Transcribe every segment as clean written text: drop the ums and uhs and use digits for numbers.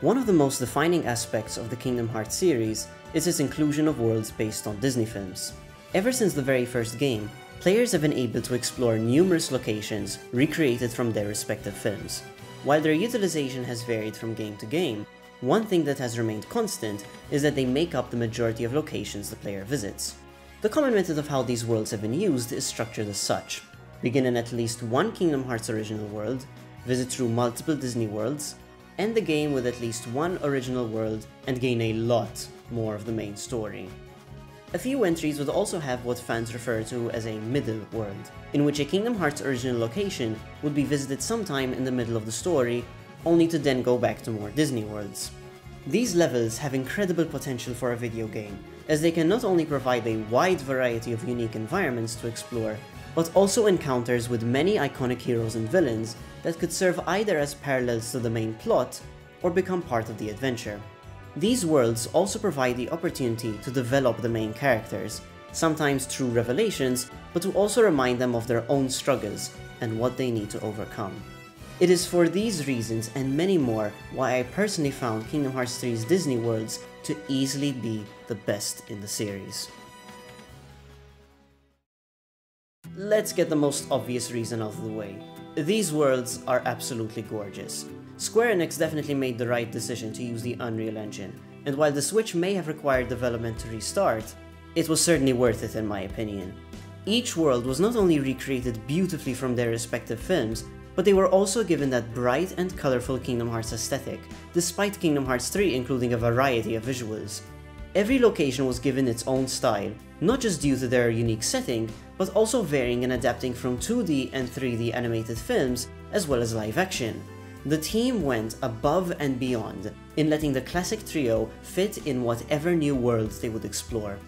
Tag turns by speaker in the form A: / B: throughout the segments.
A: One of the most defining aspects of the Kingdom Hearts series is its inclusion of worlds based on Disney films. Ever since the very first game, players have been able to explore numerous locations recreated from their respective films. While their utilization has varied from game to game, one thing that has remained constant is that they make up the majority of locations the player visits. The common method of how these worlds have been used is structured as such. Begin in at least one Kingdom Hearts original world, visit through multiple Disney worlds, end the game with at least one original world, and gain a lot more of the main story. A few entries would also have what fans refer to as a middle world, in which a Kingdom Hearts original location would be visited sometime in the middle of the story, only to then go back to more Disney worlds. These levels have incredible potential for a video game, as they can not only provide a wide variety of unique environments to explore, but also encounters with many iconic heroes and villains that could serve either as parallels to the main plot, or become part of the adventure. These worlds also provide the opportunity to develop the main characters, sometimes through revelations, but to also remind them of their own struggles and what they need to overcome. It is for these reasons and many more why I personally found Kingdom Hearts 3's Disney worlds to easily be the best in the series. Let's get the most obvious reason out of the way. These worlds are absolutely gorgeous. Square Enix definitely made the right decision to use the Unreal Engine, and while the Switch may have required development to restart, it was certainly worth it in my opinion. Each world was not only recreated beautifully from their respective films, but they were also given that bright and colorful Kingdom Hearts aesthetic, despite Kingdom Hearts 3 including a variety of visuals. Every location was given its own style, not just due to their unique setting, but also varying and adapting from 2D and 3D animated films, as well as live action. The team went above and beyond in letting the classic trio fit in whatever new worlds they would explore.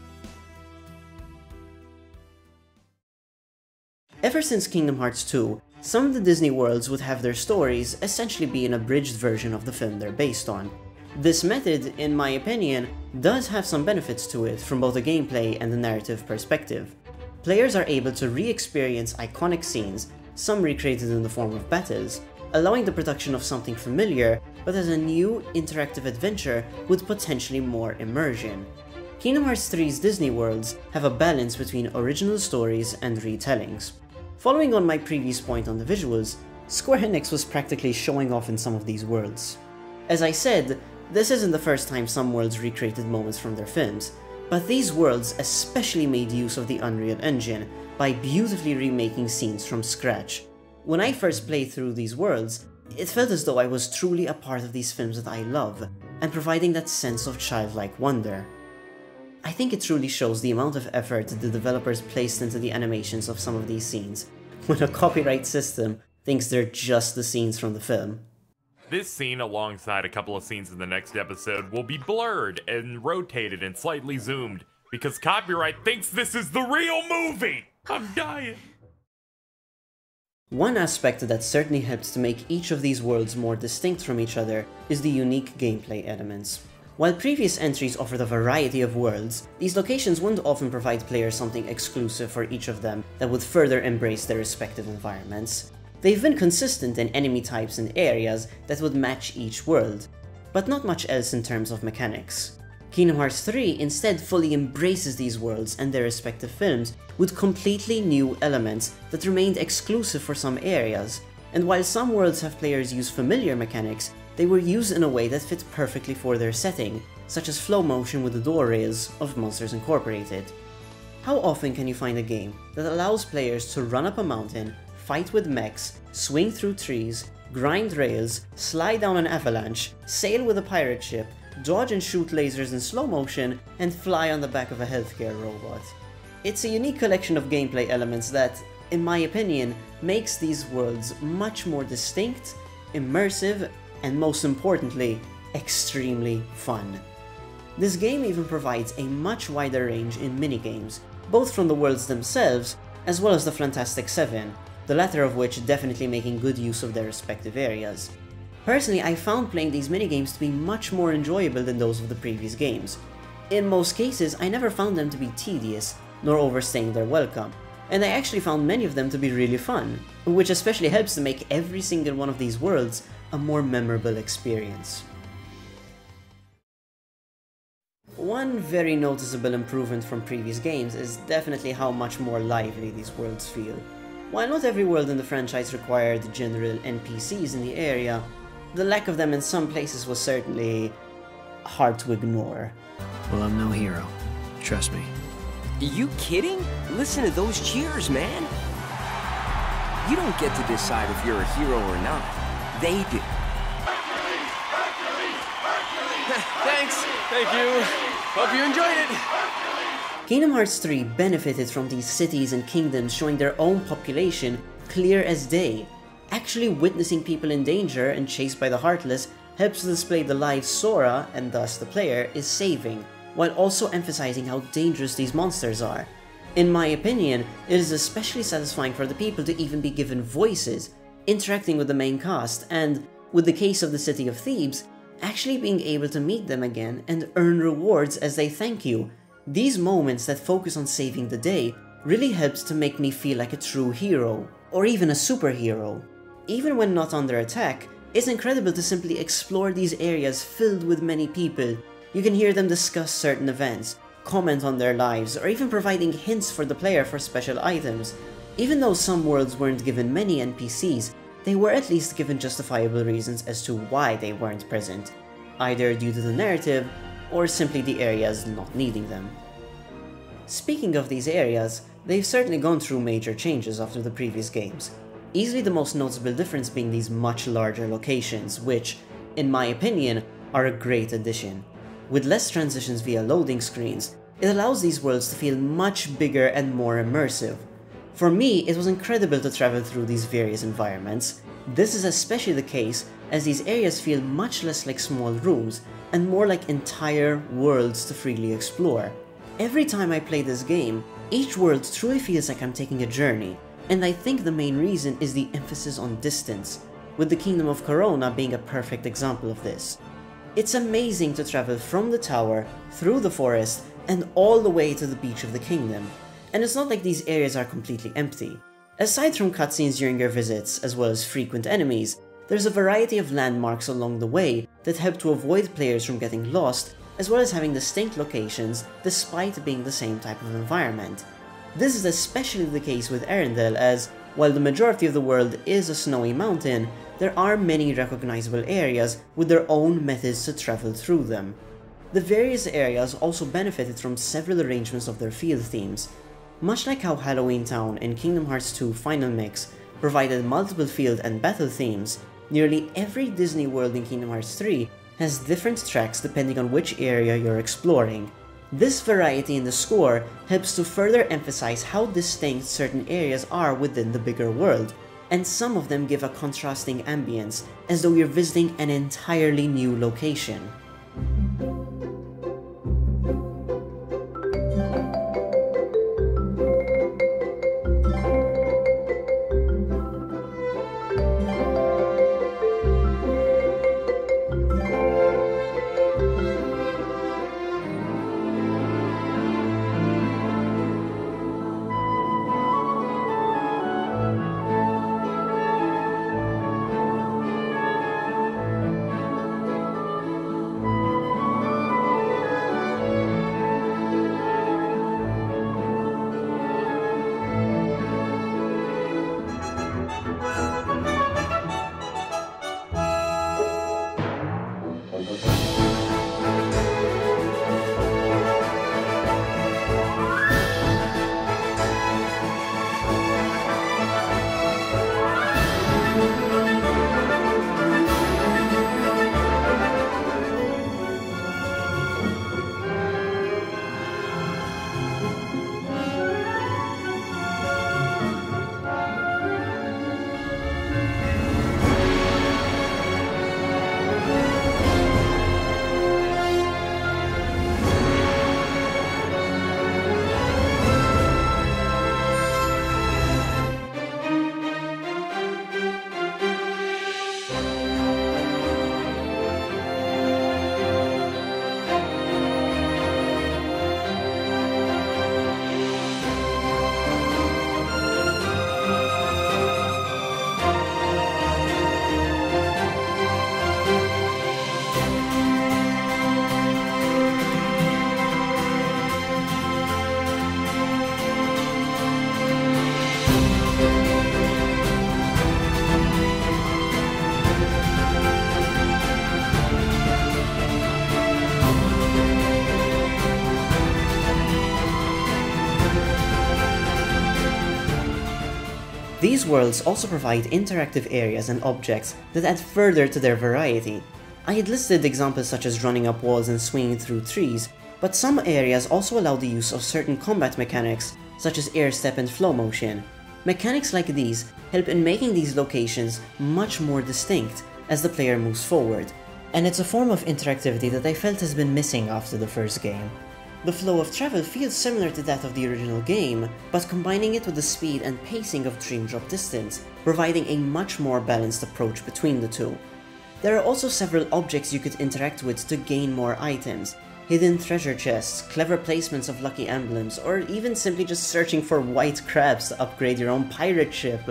A: Ever since Kingdom Hearts 2, some of the Disney worlds would have their stories essentially be an abridged version of the film they're based on. This method, in my opinion, does have some benefits to it from both a gameplay and a narrative perspective. Players are able to re-experience iconic scenes, some recreated in the form of battles, allowing the production of something familiar but as a new, interactive adventure with potentially more immersion. Kingdom Hearts 3's Disney worlds have a balance between original stories and retellings. Following on my previous point on the visuals, Square Enix was practically showing off in some of these worlds. As I said, this isn't the first time some worlds recreated moments from their films, but these worlds especially made use of the Unreal Engine by beautifully remaking scenes from scratch. When I first played through these worlds, it felt as though I was truly a part of these films that I love, and providing that sense of childlike wonder. I think it truly shows the amount of effort the developers placed into the animations of some of these scenes, when a copyright system thinks they're just the scenes from the film.
B: This scene, alongside a couple of scenes in the next episode, will be blurred and rotated and slightly zoomed, because copyright thinks this is the real movie! I'm dying!
A: One aspect that certainly helps to make each of these worlds more distinct from each other is the unique gameplay elements. While previous entries offered a variety of worlds, these locations wouldn't often provide players something exclusive for each of them that would further embrace their respective environments. They've been consistent in enemy types and areas that would match each world, but not much else in terms of mechanics. Kingdom Hearts 3 instead fully embraces these worlds and their respective films with completely new elements that remained exclusive for some areas, and while some worlds have players use familiar mechanics, they were used in a way that fit perfectly for their setting, such as flow motion with the door rails of Monsters Incorporated. How often can you find a game that allows players to run up a mountain, fight with mechs, swing through trees, grind rails, slide down an avalanche, sail with a pirate ship, dodge and shoot lasers in slow motion, and fly on the back of a healthcare robot? It's a unique collection of gameplay elements that, in my opinion, makes these worlds much more distinct, immersive, and most importantly, extremely fun. This game even provides a much wider range in minigames, both from the worlds themselves, as well as the Fantastic Seven, the latter of which definitely making good use of their respective areas. Personally, I found playing these minigames to be much more enjoyable than those of the previous games. In most cases, I never found them to be tedious, nor overstaying their welcome, and I actually found many of them to be really fun, which especially helps to make every single one of these worlds a more memorable experience. One very noticeable improvement from previous games is definitely how much more lively these worlds feel. While not every world in the franchise required general NPCs in the area, the lack of them in some places was certainly hard to ignore.
C: Well, I'm no hero. Trust me.
D: You kidding? Listen to those cheers, man. You don't get to decide if you're a hero or not. They do.
E: Thanks. Thank you. Hope you enjoyed it.
A: Kingdom Hearts 3 benefited from these cities and kingdoms showing their own population clear as day. Actually witnessing people in danger and chased by the Heartless helps to display the lives Sora, and thus the player, is saving, while also emphasizing how dangerous these monsters are. In my opinion, it is especially satisfying for the people to even be given voices, interacting with the main cast, and, with the case of the city of Thebes, actually being able to meet them again and earn rewards as they thank you. These moments that focus on saving the day really helps to make me feel like a true hero, or even a superhero. Even when not under attack, it's incredible to simply explore these areas filled with many people. You can hear them discuss certain events, comment on their lives, or even providing hints for the player for special items. Even though some worlds weren't given many NPCs, they were at least given justifiable reasons as to why they weren't present, either due to the narrative, or simply the areas not needing them. Speaking of these areas, they've certainly gone through major changes after the previous games. Easily the most noticeable difference being these much larger locations, which, in my opinion, are a great addition. With less transitions via loading screens, it allows these worlds to feel much bigger and more immersive. For me, it was incredible to travel through these various environments. This is especially the case as these areas feel much less like small rooms and more like entire worlds to freely explore. Every time I play this game, each world truly feels like I'm taking a journey, and I think the main reason is the emphasis on distance, with the Kingdom of Corona being a perfect example of this. It's amazing to travel from the tower, through the forest, and all the way to the beach of the kingdom, and it's not like these areas are completely empty. Aside from cutscenes during your visits, as well as frequent enemies, there's a variety of landmarks along the way that help to avoid players from getting lost, as well as having distinct locations despite being the same type of environment. This is especially the case with Arendelle, as, while the majority of the world is a snowy mountain, there are many recognizable areas with their own methods to travel through them. The various areas also benefited from several arrangements of their field themes. Much like how Halloween Town in Kingdom Hearts 2 Final Mix provided multiple field and battle themes, nearly every Disney world in Kingdom Hearts 3 has different tracks depending on which area you're exploring. This variety in the score helps to further emphasize how distinct certain areas are within the bigger world, and some of them give a contrasting ambience, as though you're visiting an entirely new location. These worlds also provide interactive areas and objects that add further to their variety. I had listed examples such as running up walls and swinging through trees, but some areas also allow the use of certain combat mechanics such as air step and flow motion. Mechanics like these help in making these locations much more distinct as the player moves forward, and it's a form of interactivity that I felt has been missing after the first game. The flow of travel feels similar to that of the original game, but combining it with the speed and pacing of Dream Drop Distance, providing a much more balanced approach between the two. There are also several objects you could interact with to gain more items, hidden treasure chests, clever placements of lucky emblems, or even simply just searching for white crabs to upgrade your own pirate ship.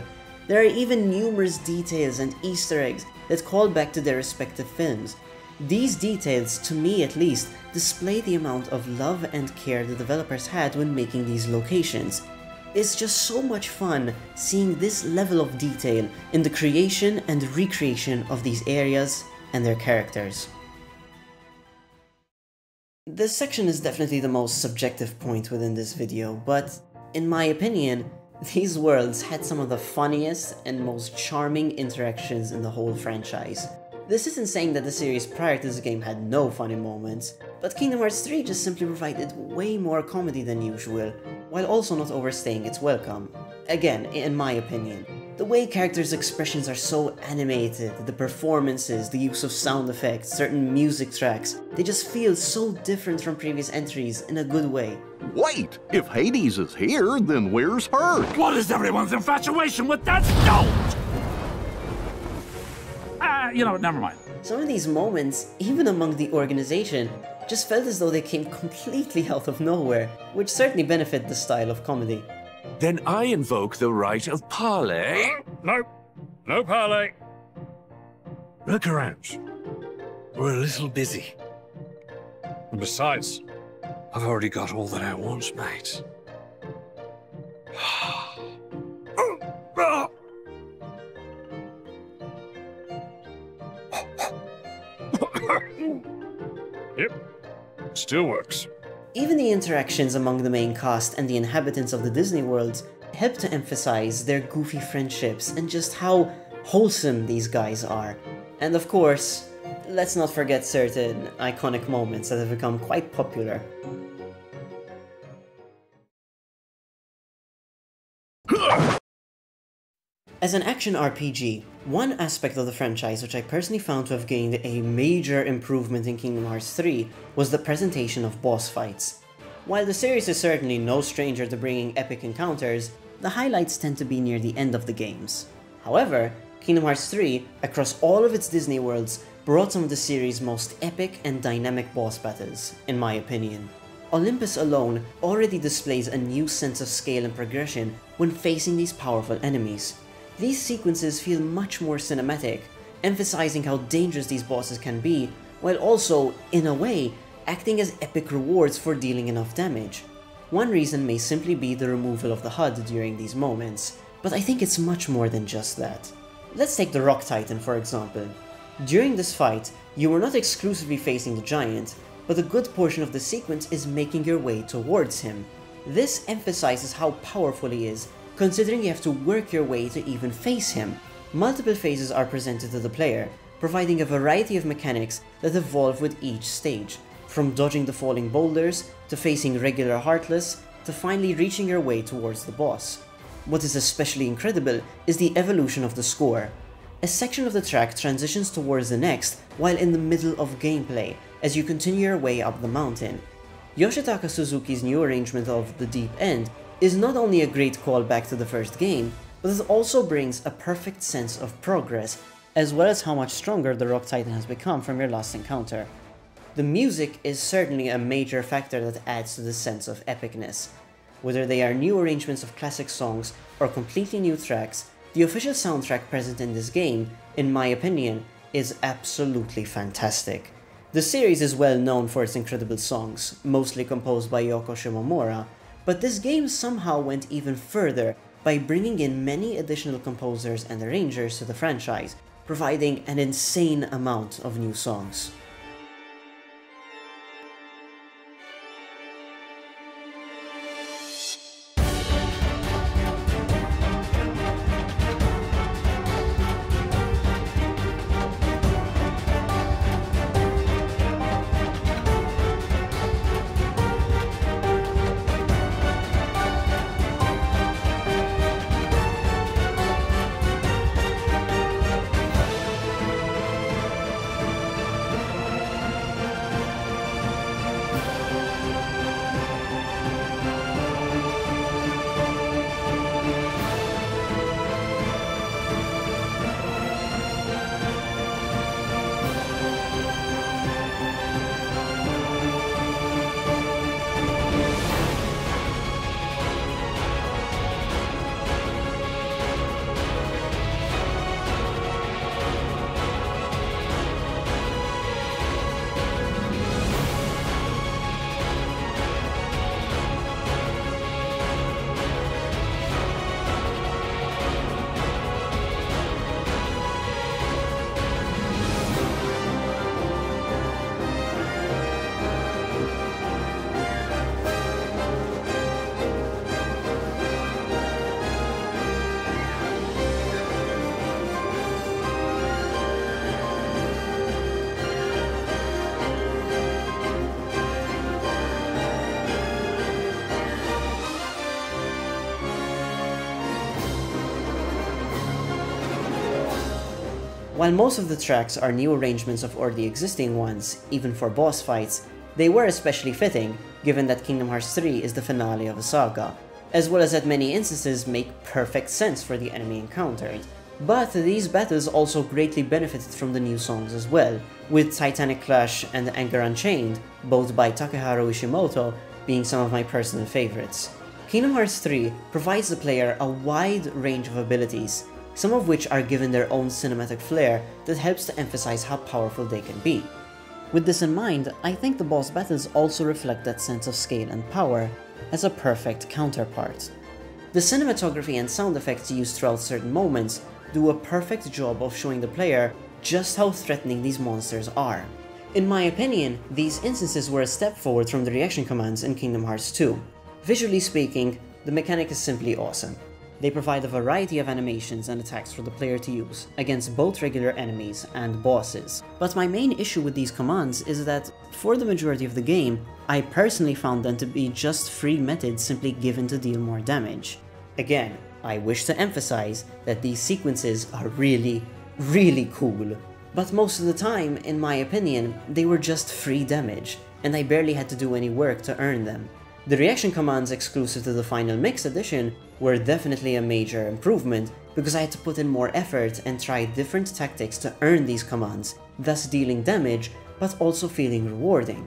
A: There are even numerous details and Easter eggs that call back to their respective films. These details, to me at least, display the amount of love and care the developers had when making these locations. It's just so much fun seeing this level of detail in the creation and recreation of these areas and their characters. This section is definitely the most subjective point within this video, but in my opinion, these worlds had some of the funniest and most charming interactions in the whole franchise. This isn't saying that the series prior to this game had no funny moments, but Kingdom Hearts 3 just simply provided way more comedy than usual, while also not overstaying its welcome. Again, in my opinion. The way characters' expressions are so animated, the performances, the use of sound effects, certain music tracks, they just feel so different from previous entries in a good way.
F: Wait! If Hades is here, then where's her?
G: What is everyone's infatuation with that stone? Never mind.
A: Some of these moments, even among the organization, just felt as though they came completely out of nowhere, which certainly benefit the style of comedy.
G: Then I invoke the right of parley.
H: No parley.
G: Look around. We're a little busy.
H: And besides,
G: I've already got all that I want, mate.
H: Yep, still works.
A: Even the interactions among the main cast and the inhabitants of the Disney worlds help to emphasize their goofy friendships and just how wholesome these guys are. And of course, let's not forget certain iconic moments that have become quite popular. As an action RPG, one aspect of the franchise which I personally found to have gained a major improvement in Kingdom Hearts 3 was the presentation of boss fights. While the series is certainly no stranger to bringing epic encounters, the highlights tend to be near the end of the games. However, Kingdom Hearts 3, across all of its Disney worlds, brought some of the series' most epic and dynamic boss battles, in my opinion. Olympus alone already displays a new sense of scale and progression when facing these powerful enemies. These sequences feel much more cinematic, emphasizing how dangerous these bosses can be, while also, in a way, acting as epic rewards for dealing enough damage. One reason may simply be the removal of the HUD during these moments, but I think it's much more than just that. Let's take the Rock Titan for example. During this fight, you are not exclusively facing the giant, but a good portion of the sequence is making your way towards him. This emphasizes how powerful he is, considering you have to work your way to even face him. Multiple phases are presented to the player, providing a variety of mechanics that evolve with each stage, from dodging the falling boulders, to facing regular Heartless, to finally reaching your way towards the boss. What is especially incredible is the evolution of the score. A section of the track transitions towards the next while in the middle of gameplay, as you continue your way up the mountain. Yoshitaka Suzuki's new arrangement of The Deep End is not only a great callback to the first game, but it also brings a perfect sense of progress, as well as how much stronger the Rock Titan has become from your last encounter. The music is certainly a major factor that adds to the sense of epicness. Whether they are new arrangements of classic songs or completely new tracks, the official soundtrack present in this game, in my opinion, is absolutely fantastic. The series is well known for its incredible songs, mostly composed by Yoko Shimomura, but this game somehow went even further by bringing in many additional composers and arrangers to the franchise, providing an insane amount of new songs. While most of the tracks are new arrangements of already existing ones, even for boss fights, they were especially fitting, given that Kingdom Hearts 3 is the finale of a saga, as well as that many instances make perfect sense for the enemy encountered. But these battles also greatly benefited from the new songs as well, with Titanic Clash and Anger Unchained, both by Takeharu Ishimoto, being some of my personal favorites. Kingdom Hearts 3 provides the player a wide range of abilities, some of which are given their own cinematic flair that helps to emphasize how powerful they can be. With this in mind, I think the boss battles also reflect that sense of scale and power as a perfect counterpart. The cinematography and sound effects used throughout certain moments do a perfect job of showing the player just how threatening these monsters are. In my opinion, these instances were a step forward from the reaction commands in Kingdom Hearts 2. Visually speaking, the mechanic is simply awesome. They provide a variety of animations and attacks for the player to use, against both regular enemies and bosses. But my main issue with these commands is that, for the majority of the game, I personally found them to be just free methods simply given to deal more damage. Again, I wish to emphasize that these sequences are really cool. But most of the time, in my opinion, they were just free damage, and I barely had to do any work to earn them. The reaction commands exclusive to the Final Mix edition were definitely a major improvement, because I had to put in more effort and try different tactics to earn these commands, thus dealing damage, but also feeling rewarding.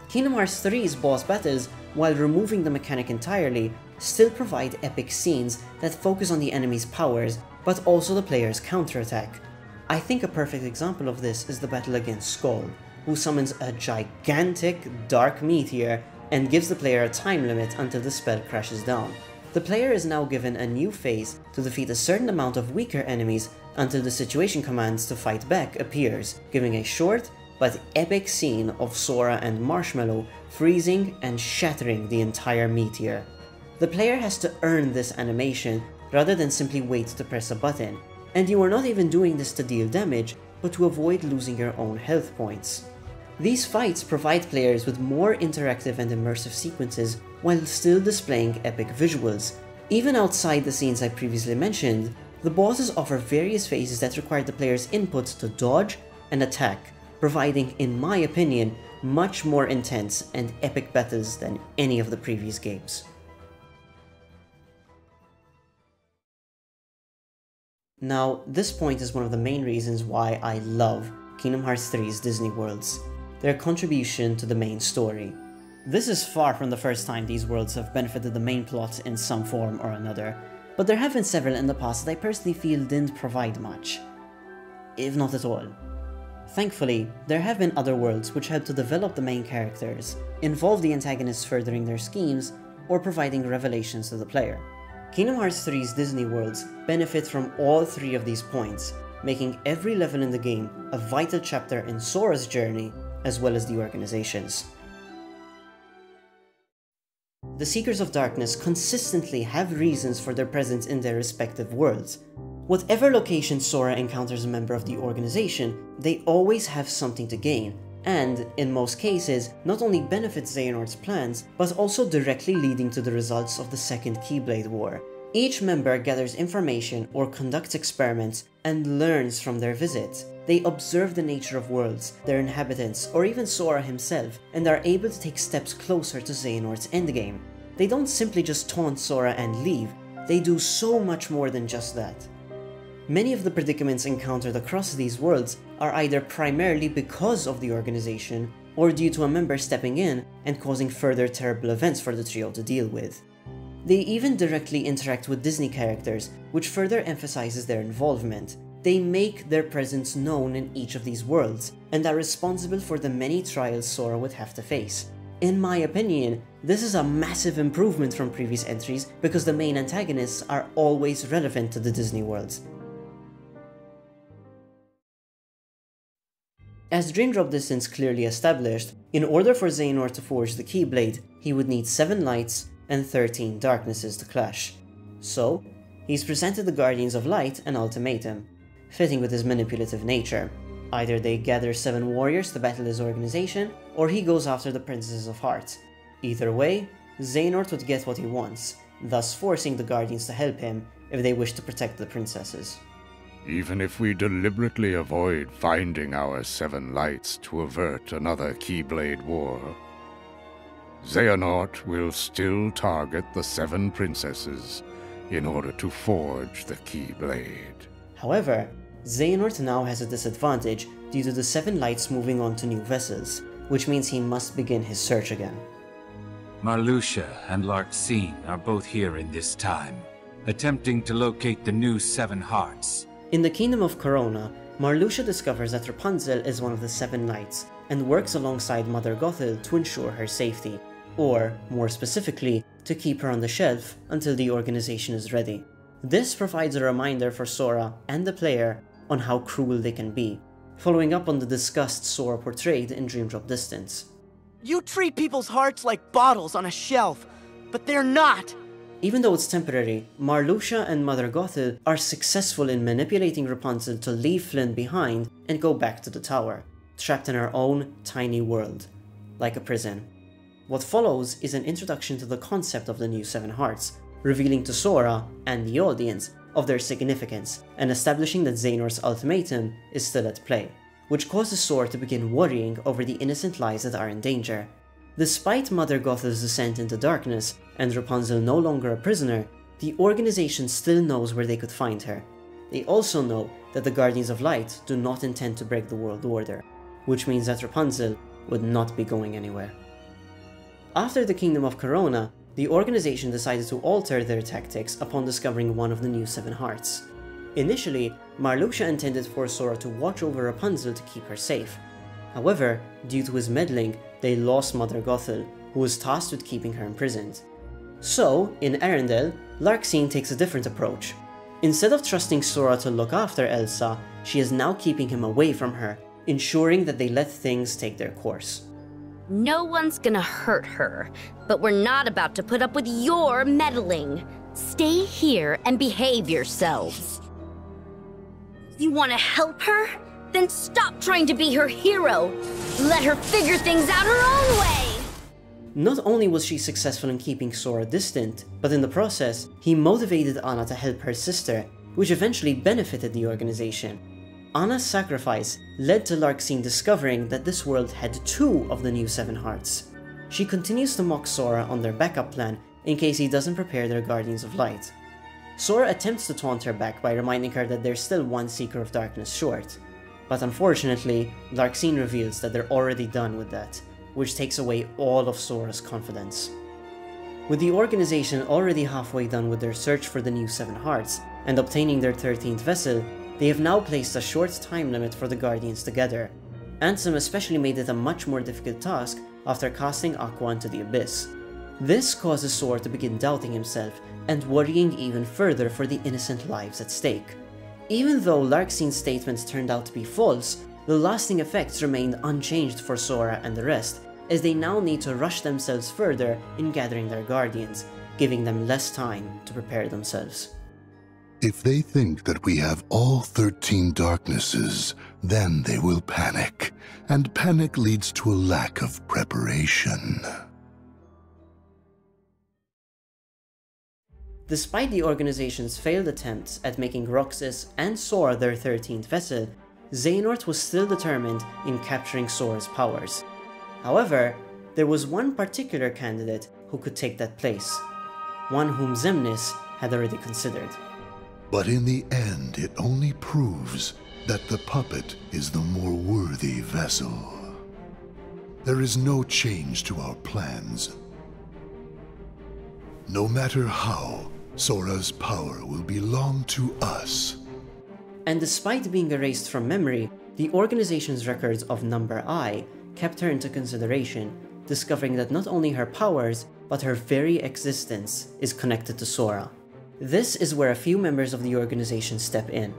A: Kingdom Hearts 3's boss battles, while removing the mechanic entirely, still provide epic scenes that focus on the enemy's powers, but also the player's counterattack. I think a perfect example of this is the battle against Skull, who summons a gigantic dark meteor and gives the player a time limit until the spell crashes down. The player is now given a new phase to defeat a certain amount of weaker enemies until the situation commands to fight back appears, giving a short but epic scene of Sora and Marshmallow freezing and shattering the entire meteor. The player has to earn this animation rather than simply wait to press a button, and you are not even doing this to deal damage, but to avoid losing your own health points. These fights provide players with more interactive and immersive sequences while still displaying epic visuals. Even outside the scenes I previously mentioned, the bosses offer various phases that require the player's input to dodge and attack, providing, in my opinion, much more intense and epic battles than any of the previous games. Now, this point is one of the main reasons why I love Kingdom Hearts 3's Disney Worlds, their contribution to the main story. This is far from the first time these worlds have benefited the main plot in some form or another, but there have been several in the past that I personally feel didn't provide much, if not at all. Thankfully, there have been other worlds which help to develop the main characters, involve the antagonists furthering their schemes, or providing revelations to the player. Kingdom Hearts 3's Disney Worlds benefit from all three of these points, making every level in the game a vital chapter in Sora's journey, as well as the organization's. The Seekers of Darkness consistently have reasons for their presence in their respective worlds. Whatever location Sora encounters a member of the organization, they always have something to gain, and, in most cases, not only benefits Xehanort's plans, but also directly leading to the results of the Second Keyblade War. Each member gathers information or conducts experiments and learns from their visits. They observe the nature of worlds, their inhabitants, or even Sora himself, and are able to take steps closer to Xehanort's endgame. They don't simply just taunt Sora and leave, they do so much more than just that. Many of the predicaments encountered across these worlds are either primarily because of the organization, or due to a member stepping in and causing further terrible events for the trio to deal with. They even directly interact with Disney characters, which further emphasizes their involvement. They make their presence known in each of these worlds, and are responsible for the many trials Sora would have to face. In my opinion, this is a massive improvement from previous entries because the main antagonists are always relevant to the Disney worlds. As Dream Drop Distance clearly established, in order for Xehanort to forge the Keyblade, he would need 7 lights and 13 darknesses to clash. So, he's presented the Guardians of Light an ultimatum, fitting with his manipulative nature. Either they gather 7 warriors to battle his organization, or he goes after the Princesses of Heart. Either way, Xehanort would get what he wants, thus forcing the Guardians to help him if they wish to protect the princesses.
H: Even if we deliberately avoid finding our 7 lights to avert another Keyblade war, Xehanort will still target the 7 princesses in order to forge the Keyblade.
A: However, Xehanort now has a disadvantage due to the 7 lights moving on to new vessels, which means he must begin his search again.
I: Marluxia and Larxene are both here in this time, attempting to locate the new 7 hearts.
A: In the Kingdom of Corona, Marluxia discovers that Rapunzel is one of the 7 lights and works alongside Mother Gothel to ensure her safety, or, more specifically, to keep her on the shelf until the organization is ready. This provides a reminder for Sora and the player on how cruel they can be, following up on the disgust Sora portrayed in Dream Drop Distance.
J: You treat people's hearts like bottles on a shelf, but they're not!
A: Even though it's temporary, Marluxia and Mother Gothel are successful in manipulating Rapunzel to leave Flynn behind and go back to the tower, trapped in her own tiny world, like a prison. What follows is an introduction to the concept of the new 7 hearts, revealing to Sora and the audience of their significance and establishing that Xehanort's ultimatum is still at play, which causes Sora to begin worrying over the innocent lives that are in danger. Despite Mother Gothel's descent into darkness and Rapunzel no longer a prisoner, the organization still knows where they could find her. They also know that the Guardians of Light do not intend to break the world order, which means that Rapunzel would not be going anywhere. After the Kingdom of Corona, the organization decided to alter their tactics upon discovering one of the new 7 hearts. Initially, Marluxia intended for Sora to watch over Rapunzel to keep her safe. However, due to his meddling, they lost Mother Gothel, who was tasked with keeping her imprisoned. So, in Arendelle, Larxene takes a different approach. Instead of trusting Sora to look after Elsa, she is now keeping him away from her, ensuring that they let things take their course.
K: No one's gonna hurt her, but we're not about to put up with your meddling. Stay here and behave yourselves. You wanna help her? Then stop trying to be her hero. Let her figure things out her own way!
A: Not only was she successful in keeping Sora distant, but in the process, he motivated Anna to help her sister, which eventually benefited the organization. Anna's sacrifice led to Larxene discovering that this world had 2 of the new 7 hearts. She continues to mock Sora on their backup plan in case he doesn't prepare their Guardians of Light. Sora attempts to taunt her back by reminding her that there's still 1 Seeker of Darkness short. But unfortunately, Larxene reveals that they're already done with that, which takes away all of Sora's confidence. With the organization already halfway done with their search for the new 7 hearts and obtaining their 13th vessel, they have now placed a short time limit for the Guardians to gather. Ansem especially made it a much more difficult task after casting Aqua into the Abyss. This causes Sora to begin doubting himself and worrying even further for the innocent lives at stake. Even though Larxene's statements turned out to be false, the lasting effects remained unchanged for Sora and the rest, as they now need to rush themselves further in gathering their Guardians, giving them less time to prepare themselves.
L: If they think that we have all 13 darknesses, then they will panic, and panic leads to a lack of preparation.
A: Despite the organization's failed attempts at making Roxas and Sora their 13th vessel, Xehanort was still determined in capturing Sora's powers. However, there was one particular candidate who could take that place, one whom Xemnas had already considered.
L: But in the end, it only proves that the puppet is the more worthy vessel. There is no change to our plans. No matter how, Sora's power will belong to us.
A: And despite being erased from memory, the organization's records of Number I kept her into consideration, discovering that not only her powers, but her very existence is connected to Sora. This is where a few members of the organization step in.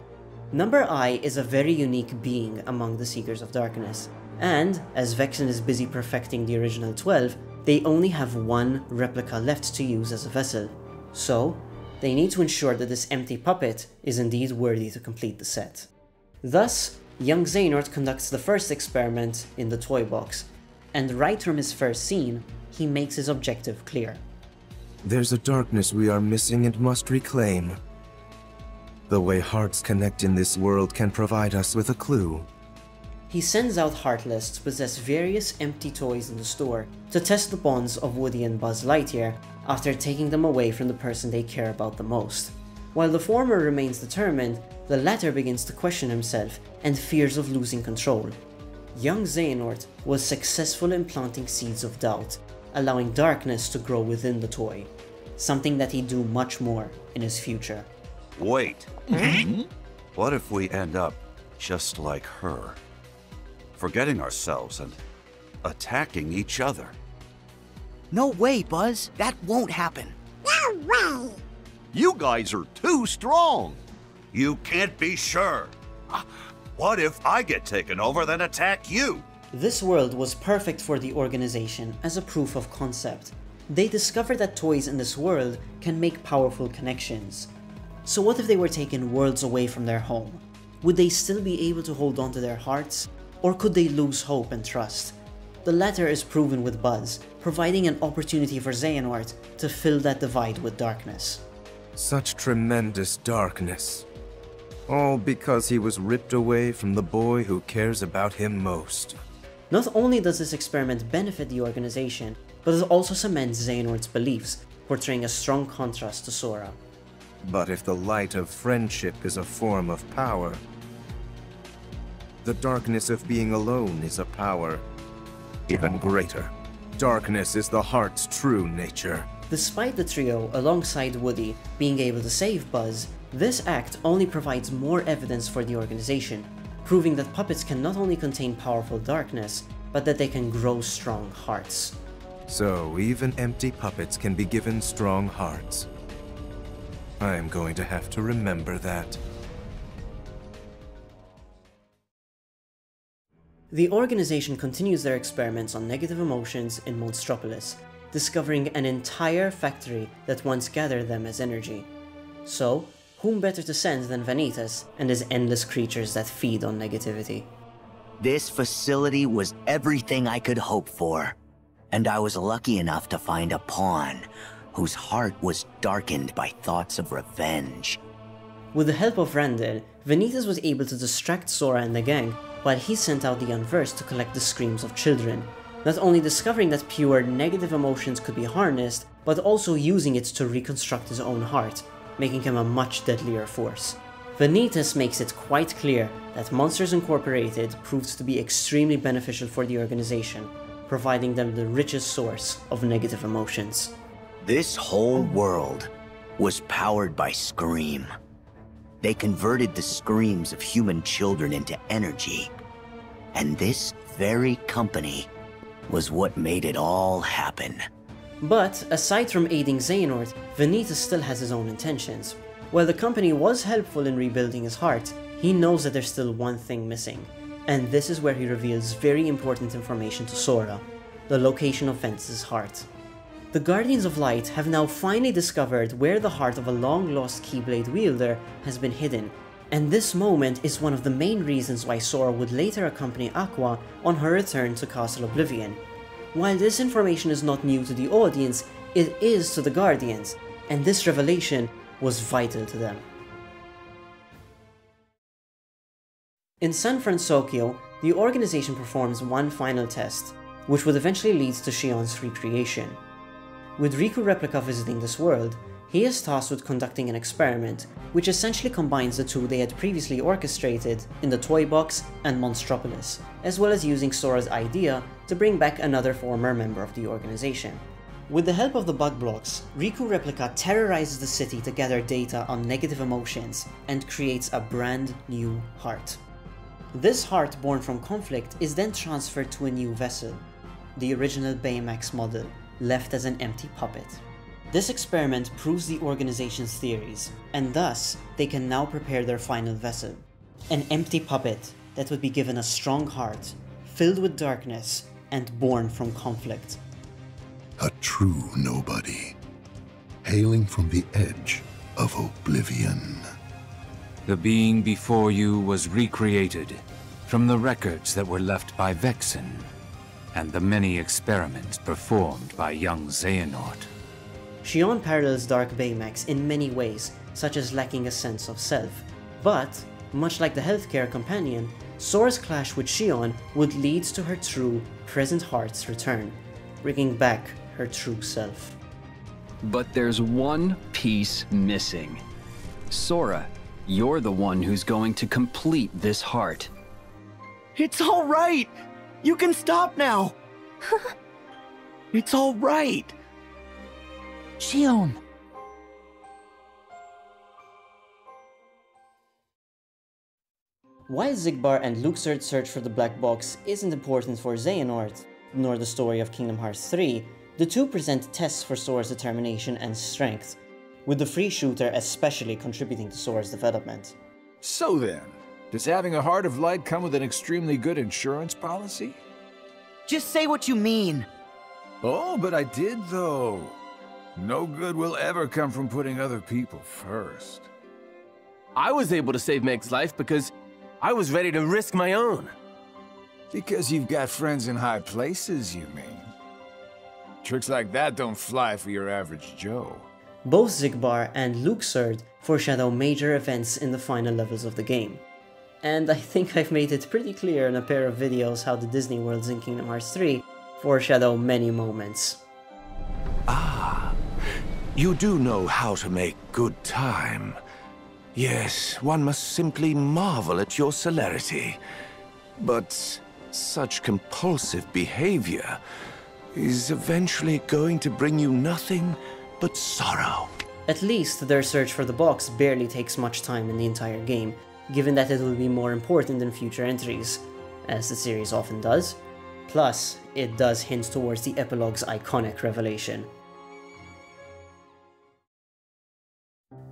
A: Number I is a very unique being among the Seekers of Darkness, and as Vexen is busy perfecting the original 12, they only have 1 replica left to use as a vessel. So, they need to ensure that this empty puppet is indeed worthy to complete the set. Thus, young Xehanort conducts the first experiment in the toy box, and right from his first scene, he makes his objective clear.
M: There's a darkness we are missing and must reclaim. The way hearts connect in this world can provide us with a clue.
A: He sends out Heartless to possess various empty toys in the store to test the bonds of Woody and Buzz Lightyear after taking them away from the person they care about the most. While the former remains determined, the latter begins to question himself and fears of losing control. Young Xehanort was successful in planting seeds of doubt, allowing darkness to grow within the toy, something that he'd do much more in his future.
N: Wait. What if we end up just like her? Forgetting ourselves and attacking each other.
J: No way, Buzz. That won't happen.
F: No way! You guys are too strong.
N: You can't be sure. What if I get taken over then attack you?
A: This world was perfect for the organization as a proof of concept. They discovered that toys in this world can make powerful connections. So what if they were taken worlds away from their home? Would they still be able to hold on to their hearts? Or could they lose hope and trust? The latter is proven with Buzz, providing an opportunity for Xehanort to fill that divide with darkness.
M: Such tremendous darkness. All because he was ripped away from the boy who cares about him most.
A: Not only does this experiment benefit the organization, but it also cements Xehanort's beliefs, portraying a strong contrast to Sora.
M: But if the light of friendship is a form of power, the darkness of being alone is a power even greater. Darkness is the heart's true nature.
A: Despite the trio, alongside Woody, being able to save Buzz, this act only provides more evidence for the organization, proving that puppets can not only contain powerful darkness, but that they can grow strong hearts.
M: So even empty puppets can be given strong hearts. I'm going to have to remember that.
A: The organization continues their experiments on negative emotions in Monstropolis, discovering an entire factory that once gathered them as energy. So, whom better to send than Vanitas and his endless creatures that feed on negativity?
O: This facility was everything I could hope for, and I was lucky enough to find a pawn whose heart was darkened by thoughts of revenge.
A: With the help of Randall, Vanitas was able to distract Sora and the gang while he sent out the Unversed to collect the screams of children, not only discovering that pure negative emotions could be harnessed, but also using it to reconstruct his own heart, making him a much deadlier force. Vanitas makes it quite clear that Monsters Incorporated proves to be extremely beneficial for the organization, providing them the richest source of negative emotions.
O: This whole world was powered by Scream. They converted the screams of human children into energy, and this very company was what made it all happen.
A: But, aside from aiding Xehanort, Vanitas still has his own intentions. While the company was helpful in rebuilding his heart, he knows that there's still one thing missing, and this is where he reveals very important information to Sora: the location of Ventus's heart. The Guardians of Light have now finally discovered where the heart of a long-lost Keyblade wielder has been hidden, and this moment is one of the main reasons why Sora would later accompany Aqua on her return to Castle Oblivion. While this information is not new to the audience, it is to the Guardians, and this revelation was vital to them. In San Francisco, the organization performs one final test, which would eventually lead to Xion's recreation. With Riku Replica visiting this world, he is tasked with conducting an experiment, which essentially combines the two they had previously orchestrated in the Toy Box and Monstropolis, as well as using Sora's idea to bring back another former member of the organization. With the help of the bug blocks, Riku Replica terrorizes the city to gather data on negative emotions and creates a brand new heart. This heart born from conflict is then transferred to a new vessel, the original Baymax model, left as an empty puppet. This experiment proves the organization's theories, and thus they can now prepare their final vessel, an empty puppet that would be given a strong heart, filled with darkness, and born from conflict.
L: A true nobody, hailing from the edge of oblivion.
I: The being before you was recreated from the records that were left by Vexen, and the many experiments performed by young Xehanort.
A: Xion parallels Dark Baymax in many ways, such as lacking a sense of self. But, much like the healthcare companion, Sora's clash with Xion would lead to her true, present heart's return, bringing back her true self.
P: But there's one piece missing. Sora, you're the one who's going to complete this heart.
J: It's all right! You can stop now! It's all right!
Q: Xion!
A: While Xigbar and Luxord's search for the black box isn't important for Xehanort, nor the story of Kingdom Hearts 3, the two present tests for Sora's determination and strength, with the free shooter especially contributing to Sora's development.
Q: So then, does having a Heart of Light come with an extremely good insurance policy?
J: Just say what you mean.
Q: Oh, but I did though. No good will ever come from putting other people first.
E: I was able to save Meg's life because I was ready to risk my own.
Q: Because you've got friends in high places, you mean? Tricks like that don't fly for your average Joe.
A: Both Xigbar and Luxord foreshadow major events in the final levels of the game. And I think I've made it pretty clear in a pair of videos how the Disney worlds in Kingdom Hearts 3 foreshadow many moments.
G: Ah, you do know how to make good time. Yes, one must simply marvel at your celerity. But such compulsive behavior is eventually going to bring you nothing but sorrow.
A: At least their search for the box barely takes much time in the entire game, given that it will be more important in future entries, as the series often does. Plus, it does hint towards the epilogue's iconic revelation.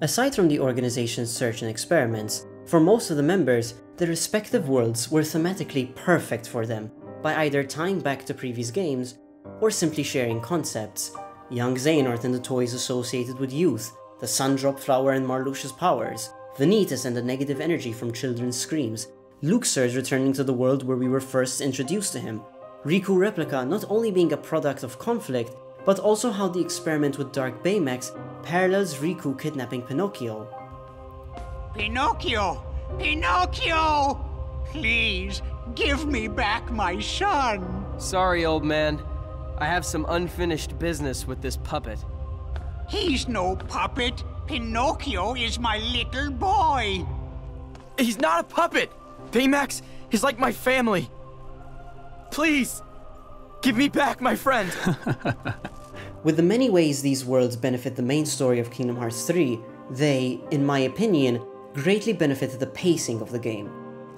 A: Aside from the organization's search and experiments, for most of the members, their respective worlds were thematically perfect for them, by either tying back to previous games, or simply sharing concepts. Young Xehanort and the toys associated with youth, the Sundrop Flower and Marluxia's powers, Vanitas and the negative energy from children's screams, Luxord returning to the world where we were first introduced to him, Riku Replica not only being a product of conflict, but also how the experiment with Dark Baymax parallels Riku kidnapping Pinocchio.
R: Pinocchio! Pinocchio! Please, give me back my son!
E: Sorry, old man. I have some unfinished business with this puppet.
R: He's no puppet. Pinocchio is my little boy.
J: He's not a puppet! Baymax is like my family. Please, give me back my friend!
A: With the many ways these worlds benefit the main story of Kingdom Hearts 3, they, in my opinion, greatly benefit the pacing of the game.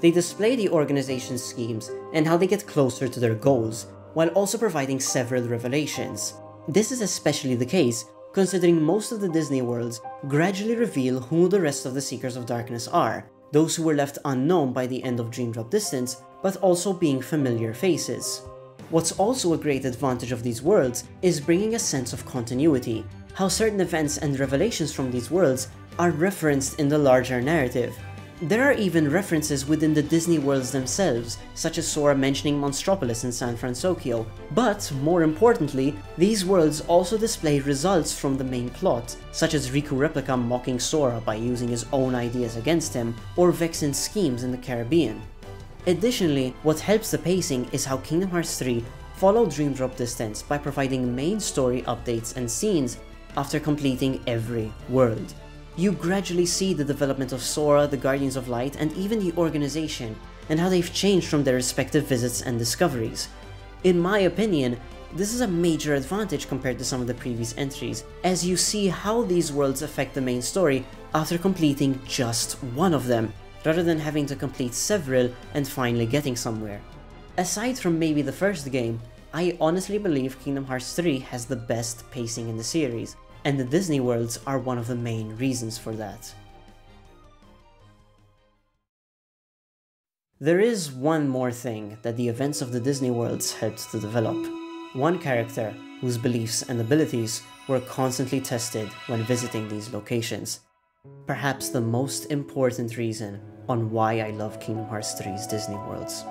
A: They display the organization's schemes and how they get closer to their goals, while also providing several revelations. This is especially the case considering most of the Disney worlds gradually reveal who the rest of the Seekers of Darkness are, those who were left unknown by the end of Dream Drop Distance, but also being familiar faces. What's also a great advantage of these worlds is bringing a sense of continuity, how certain events and revelations from these worlds are referenced in the larger narrative. There are even references within the Disney worlds themselves, such as Sora mentioning Monstropolis in San Francisco, but more importantly, these worlds also display results from the main plot, such as Riku Replica mocking Sora by using his own ideas against him, or Vexen's schemes in the Caribbean. Additionally, what helps the pacing is how Kingdom Hearts 3 followed Dream Drop Distance by providing main story updates and scenes after completing every world. You gradually see the development of Sora, the Guardians of Light, and even the organization, and how they've changed from their respective visits and discoveries. In my opinion, this is a major advantage compared to some of the previous entries, as you see how these worlds affect the main story after completing just one of them, rather than having to complete several and finally getting somewhere. Aside from maybe the first game, I honestly believe Kingdom Hearts 3 has the best pacing in the series, and the Disney worlds are one of the main reasons for that. There is one more thing that the events of the Disney worlds helped to develop. One character whose beliefs and abilities were constantly tested when visiting these locations. Perhaps the most important reason on why I love Kingdom Hearts 3's Disney worlds.